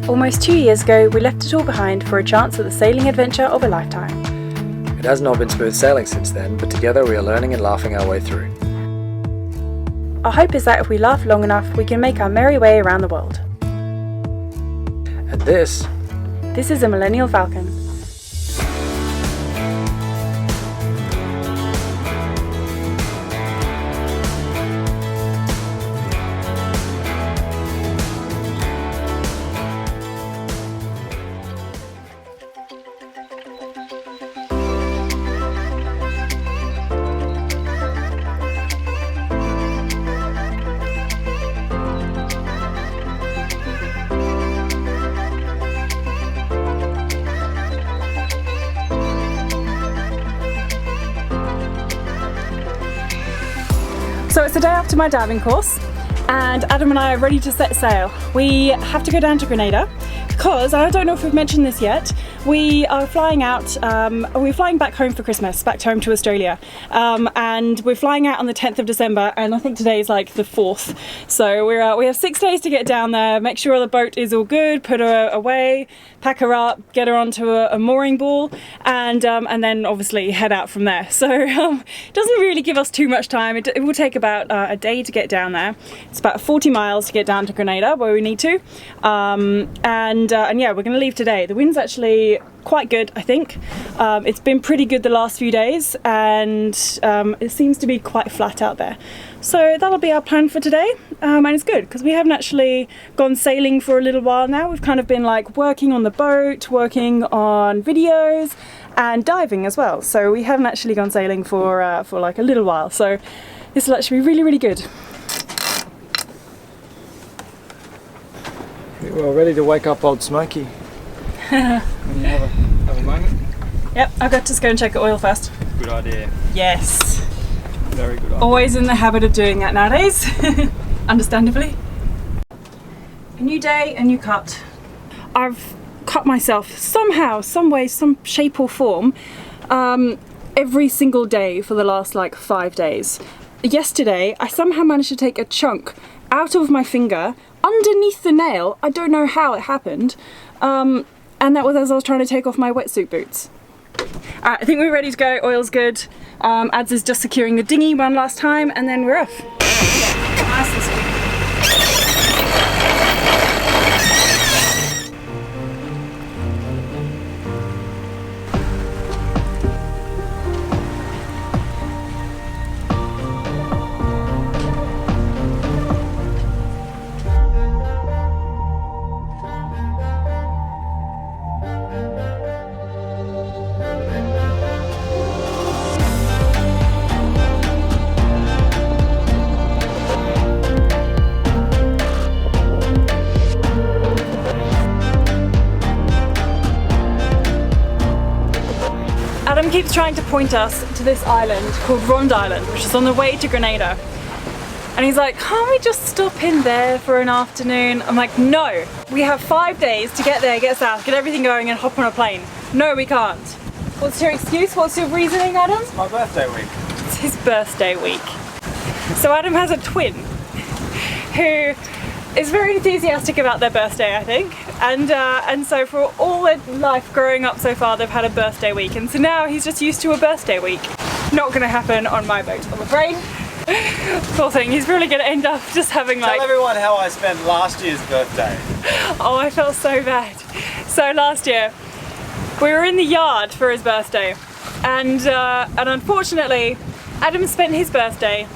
Almost 2 years ago, we left it all behind for a chance at the sailing adventure of a lifetime. It has not been smooth sailing since then, but together we are learning and laughing our way through. Our hope is that if we laugh long enough, we can make our merry way around the world. And this is a Millennial Falcon. So it's the day after my diving course and Adam and I are ready to set sail. We have to go down to Grenada because, I don't know if we've mentioned this yet, we are flying out, we're flying back home for Christmas, back home to Australia, and we're flying out on the 10th of December, and I think today is like the 4th. So we have 6 days to get down there, make sure the boat is all good, put her away, pack her up, get her onto a mooring ball, and then obviously head out from there. So it doesn't really give us too much time. It will take about a day to get down there. It's about 40 miles to get down to Grenada where we need to, and yeah, we're going to leave today. The wind's actually quite good, I think. It's been pretty good the last few days, and it seems to be quite flat out there. So that'll be our plan for today, and it's good because we haven't actually gone sailing for a little while now. We've kind of been like working on the boat, working on videos and diving as well. So we haven't actually gone sailing for like a little while. So this will actually be really, really good. We're ready to wake up old Smokey. When you have a moment. Yep, I've got to just go and check the oil first. Good idea. Yes. Very good idea. Always in the habit of doing that nowadays, understandably. A new day, a new cut. I've cut myself somehow, some way, some shape or form, every single day for the last like 5 days. Yesterday, I somehow managed to take a chunk out of my finger underneath the nail. I don't know how it happened, and that was as I was trying to take off my wetsuit boots. Alright, I think we're ready to go. Oil's good. Ads is just securing the dinghy one last time, and then we're off. Nice this week. Adam keeps trying to point us to this island called Rond Island, which is on the way to Grenada. And he's like, can't we just stop in there for an afternoon? I'm like, no, we have 5 days to get there, get south, get everything going and hop on a plane. No, we can't. What's your excuse? What's your reasoning, Adam? It's my birthday week. It's his birthday week. So Adam has a twin who is very enthusiastic about their birthday, I think, and so for all their life growing up so far they've had a birthday week, and so now he's just used to a birthday week. Not going to happen on my boat, I'm afraid. Poor thing, he's really going to end up just having like... Tell everyone how I spent last year's birthday. Oh, I felt so bad. So last year we were in the yard for his birthday, and unfortunately Adam spent his birthday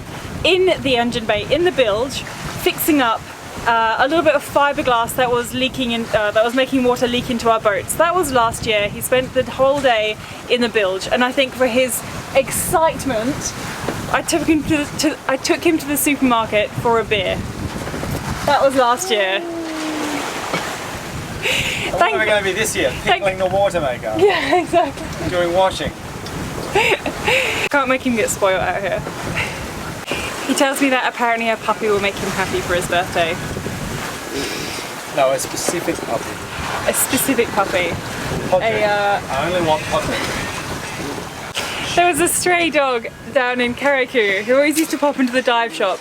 in the engine bay, in the bilge, fixing up a little bit of fiberglass that was leaking in, that was making water leak into our boats. That was last year. He spent the whole day in the bilge, and I think for his excitement, I took him to the supermarket for a beer. That was last year. What are we going to be this year? Pickling the water maker. Yeah, exactly. Doing washing. Can't make him get spoiled out here. He tells me that apparently a puppy will make him happy for his birthday. No, a specific puppy. A specific puppy. I only want puppy. There was a stray dog down in Khiara who always used to pop into the dive shop.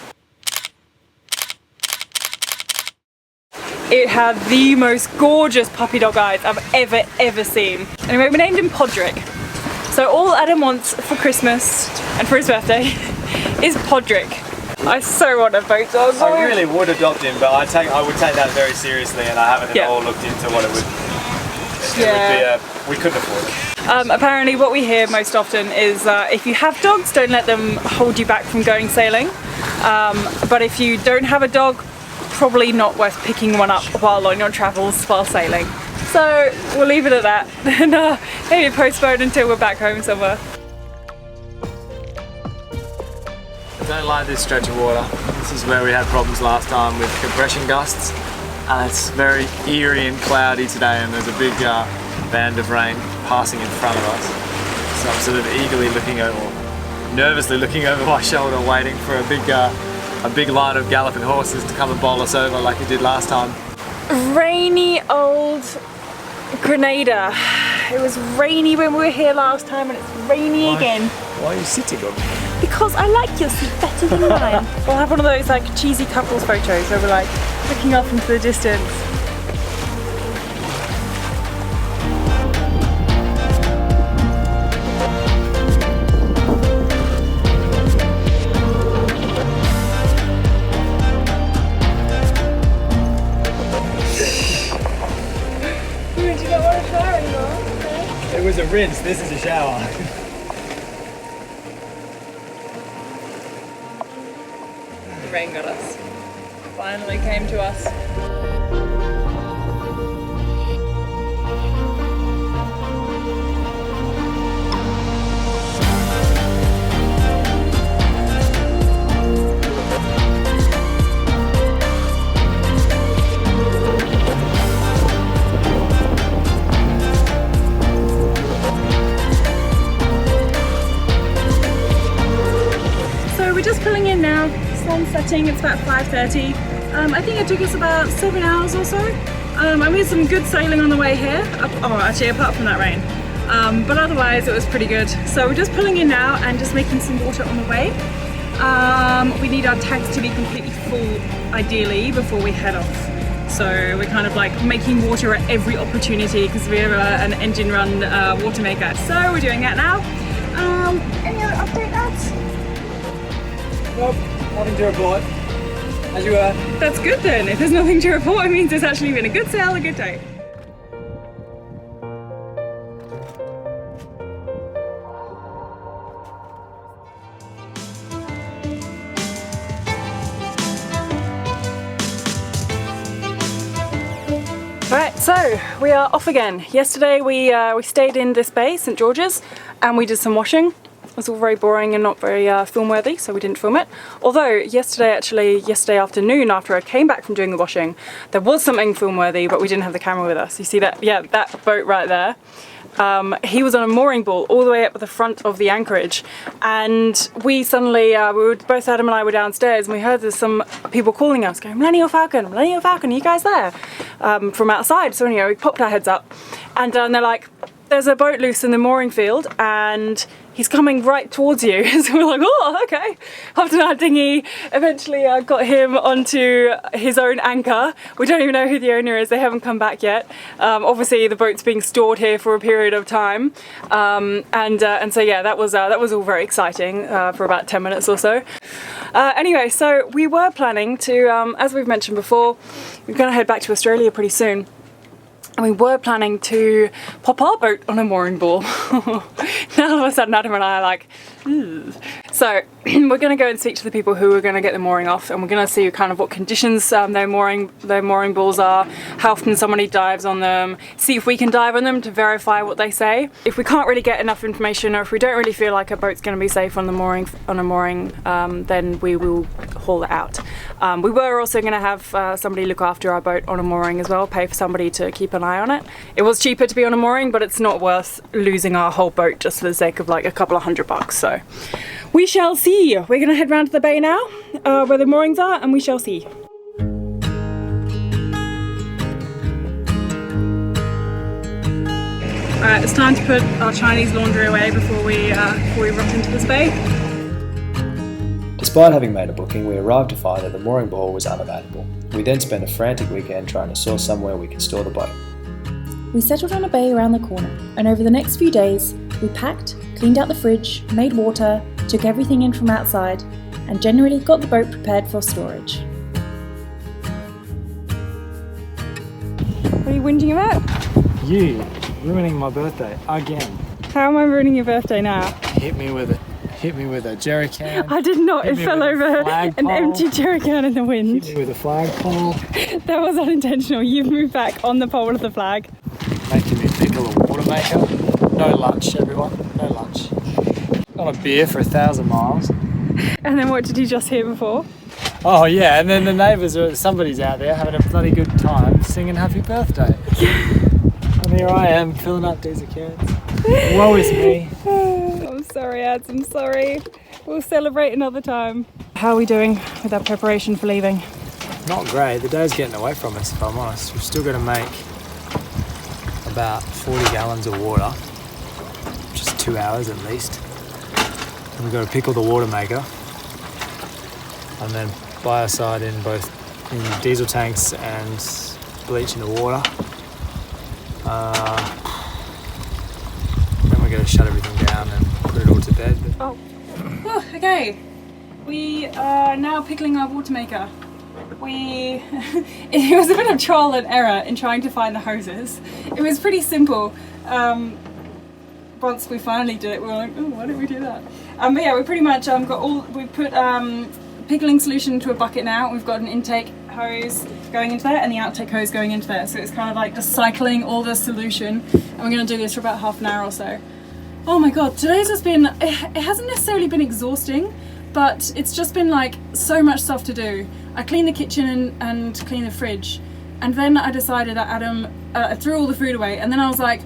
It had the most gorgeous puppy dog eyes I've ever seen. Anyway, we named him Podrick. So all Adam wants for Christmas and for his birthday is Podrick. I so want a boat dog. I really would adopt him, but I would take that very seriously, and I haven't at all looked into what it would. We couldn't afford it. Apparently what we hear most often is if you have dogs, don't let them hold you back from going sailing. But if you don't have a dog, probably not worth picking one up while on your travels while sailing. So we'll leave it at that and maybe postpone until we're back home somewhere. I don't like this stretch of water. This is where we had problems last time with compression gusts. And it's very eerie and cloudy today, and there's a big band of rain passing in front of us. So I'm sort of eagerly looking over, or nervously looking over my shoulder, waiting for a big line of galloping horses to come and bowl us over like it did last time. Rainy old Grenada. It was rainy when we were here last time, and it's rainy again. Why are you sitting on me? Because I like your seat better than mine. We'll have one of those like cheesy couples photos where we're like looking off into the distance. Do you not want to shower anymore? Okay. It was a rinse, this is a shower. The rain got us. Finally came to us. So we're just pulling in now. Sun's setting, it's about 5:30. I think it took us about 7 hours or so. I made some good sailing on the way here. Actually, apart from that rain. But otherwise it was pretty good. So we're just pulling in now and just making some water on the way. We need our tanks to be completely full, ideally, before we head off. So we're kind of like making water at every opportunity because we're an engine run water maker. So we're doing that now. Any other update, ads? Nope, nothing to report. As you were. That's good then. If there's nothing to report, it means it's actually been a good sail, a good day. Right, so we are off again. Yesterday we stayed in this bay, St George's, and we did some washing. It was all very boring and not very film worthy, so we didn't film it. Although yesterday afternoon, after I came back from doing the washing, there was something film worthy, but we didn't have the camera with us. You see that? Yeah, that boat right there. He was on a mooring ball all the way up at the front of the anchorage, and we suddenly, both Adam and I were downstairs, and we heard there's some people calling us, going, Millennial Falcon, are you guys there? From outside. So anyway, we popped our heads up, and they're like, there's a boat loose in the mooring field, and he's coming right towards you. So we're like, oh, okay. Hopped in our dinghy, eventually got him onto his own anchor. We don't even know who the owner is, they haven't come back yet. Obviously the boat's being stored here for a period of time. And so yeah, that was all very exciting for about 10 minutes or so. Anyway, so we were planning to, as we've mentioned before, we're gonna head back to Australia pretty soon. And we were planning to pop our boat on a mooring ball. Now all of a sudden Adam and I are like, ugh. So we're going to go and speak to the people who are going to get the mooring off, and we're going to see kind of what conditions their mooring balls are, how often somebody dives on them, see if we can dive on them to verify what they say. If we can't really get enough information, or if we don't really feel like a boat's going to be safe on a mooring, then we will haul it out. We were also going to have somebody look after our boat on a mooring as well, pay for somebody to keep an eye on it. It was cheaper to be on a mooring, but it's not worth losing our whole boat just for the sake of like a couple of $100. So we shall see. We're going to head round to the bay now, where the moorings are, and we shall see. Alright, it's time to put our Chinese laundry away before we rush into this bay. Despite having made a booking, we arrived to find that the mooring ball was unavailable. We then spent a frantic weekend trying to source somewhere we could store the boat. We settled on a bay around the corner, and over the next few days, we packed, cleaned out the fridge, made water, took everything in from outside, and generally got the boat prepared for storage. What are you whinging about? You ruining my birthday again. How am I ruining your birthday now? Hit me with a jerry can. I did not. It fell over an empty jerry can in the wind. Hit me with a flagpole. That was unintentional. You've moved back on the pole of the flag. Making me pickle a water maker. No lunch, everyone. No lunch. Got a beer for 1,000 miles. And then what did you just hear before? Oh yeah, and then the neighbours somebody's out there having a bloody good time singing happy birthday. And here I am filling up diesel cans. Woe is me. I'm sorry, Ads, I'm sorry. We'll celebrate another time. How are we doing with our preparation for leaving? Not great. The day's getting away from us, if I'm honest. We've still got to make about 40 gallons of water, just 2 hours at least. And we've got to pickle the water maker, and then biocide in both in diesel tanks and bleach in the water. Then we're going to shut everything down and put it all to bed. Oh, okay. We are now pickling our water maker. It was a bit of trial and error in trying to find the hoses. It was pretty simple. Once we finally did it, we were like, oh, why didn't we do that? But yeah, we pretty much we put pickling solution into a bucket now. We've got an intake hose going into there and the outtake hose going into there. So it's kind of like just cycling all the solution, and we're going to do this for about half an hour or so. Oh my god, today's has been, it hasn't necessarily been exhausting, but it's just been like so much stuff to do. I cleaned the kitchen and cleaned the fridge, and then I decided that Adam, I threw all the food away, and then I was like,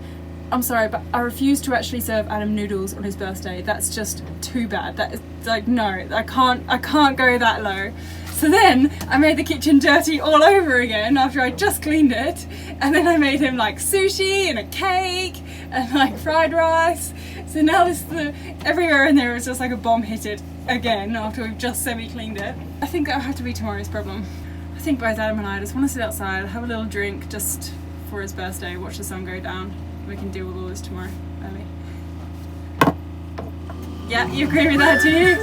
I'm sorry, but I refuse to actually serve Adam noodles on his birthday. That's just too bad. That is like, no, I can't go that low. So then I made the kitchen dirty all over again after I just cleaned it, and then I made him like sushi and a cake and like fried rice. So now everywhere in there is just like a bomb hit it again after we've just semi-cleaned it. I think that'll have to be tomorrow's problem. I think both Adam and I just want to sit outside, have a little drink just for his birthday, watch the sun go down. We can deal with all this tomorrow early. Yeah, you agree with that, do you?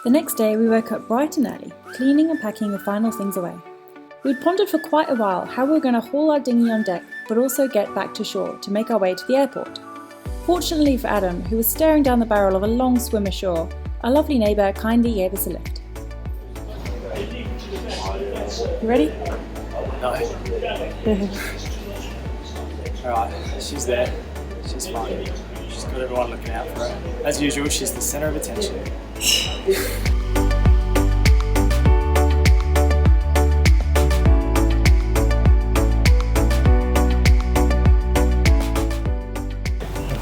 The next day we woke up bright and early, cleaning and packing the final things away. We'd pondered for quite a while how we were going to haul our dinghy on deck, but also get back to shore to make our way to the airport. Fortunately for Adam, who was staring down the barrel of a long swim ashore, our lovely neighbour kindly gave us a lift. You ready? No. Alright, she's there. She's fine. She's got everyone looking out for her. As usual, she's the centre of attention.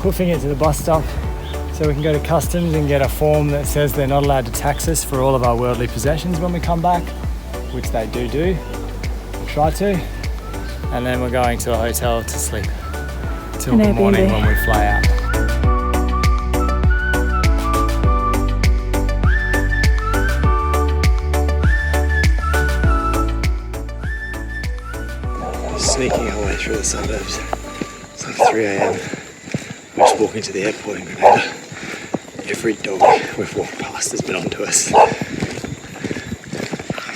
Hoofing it to the bus stop so we can go to customs and get a form that says they're not allowed to tax us for all of our worldly possessions when we come back, which they do. We'll try to. And then we're going to a hotel to sleep till the morning when we fly out. Sneaking our way through the suburbs. It's like 3 a.m. We're just walking to the airport in Grenada. Every dog we've walked past has been onto us.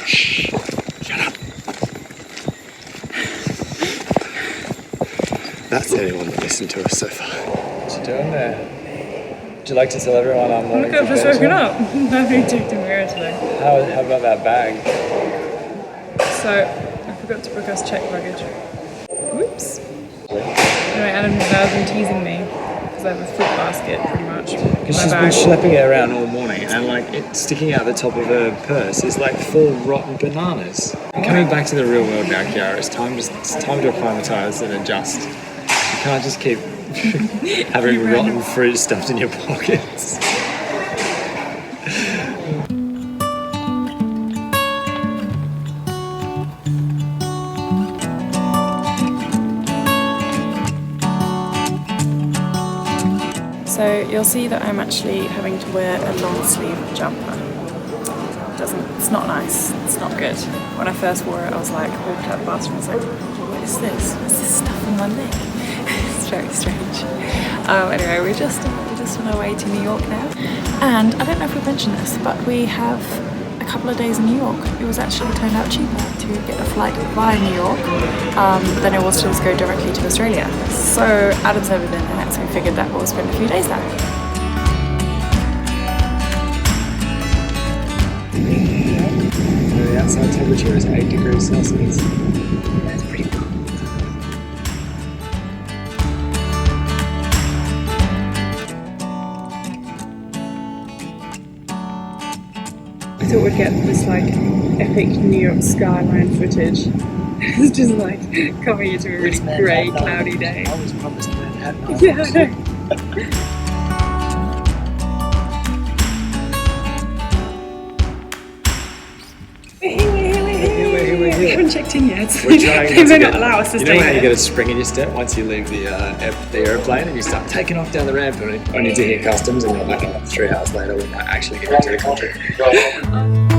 Shh! Shut up! That's anyone that listened to us so far. What you doing there? Would you like to tell everyone our morning Look, I've just woken up. Nobody checked in mirror today. How about that bag? So, I forgot to book us check luggage. Whoops. Anyway, Adam has been teasing me because I have a fruit basket pretty much. Because she's been schlepping it around all morning, and like it sticking out the top of her purse is like full of rotten bananas. Coming back to the real world now, Khiara, it's time to acclimatise and adjust. You can't just keep having rotten fruit stuffed in your pockets. So you'll see that I'm actually having to wear a long sleeve jumper. It's not nice, it's not good. When I first wore it, I was like, walked out the bathroom, I was like, what is this? What's this stuff on my leg? It's very strange. Anyway, we're just on our way to New York now. And I don't know if we mentioned this, but we have a couple of days in New York. It was actually turned out cheaper to get a flight via New York than it was to just go directly to Australia. So Adam's never been there, so we figured that we'll spend a few days there. The outside temperature is 8 degrees Celsius. That's pretty cool. I thought we'd get this like epic New York skyline footage. It's just like coming into a really grey, cloudy day. I was promised Manhattan. Yeah, I know. We haven't checked in yet. We're trying They may not allow us to stay You know how you there. get a spring in your step once you leave the airplane and you start taking off down the ramp and only to hit customs and then like 3 hours later we might actually get into the country.